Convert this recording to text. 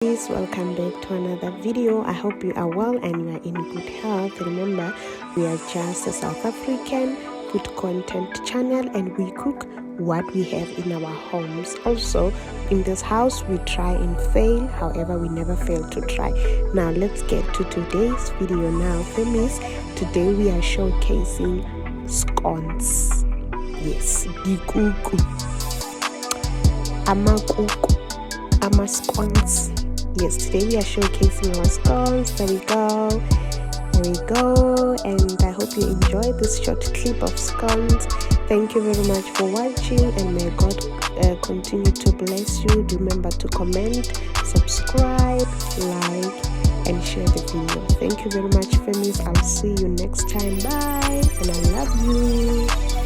Please welcome back to another video. I hope you are well and you are in good health. Remember, we are just a South African food content channel and we cook what we have in our homes. Also, in this house we try and fail, however we never fail to try. Now let's get to today's video. Now famies, today we are showcasing scones. Yes, Dikuku, ama scones. Yes, today we are showcasing our scones. There we go, and I hope you enjoyed this short clip of scones. Thank you very much for watching, and may God continue to bless you. Remember to comment, subscribe, like, and share the video. Thank you very much, famies. I'll see you next time. Bye, and I love you.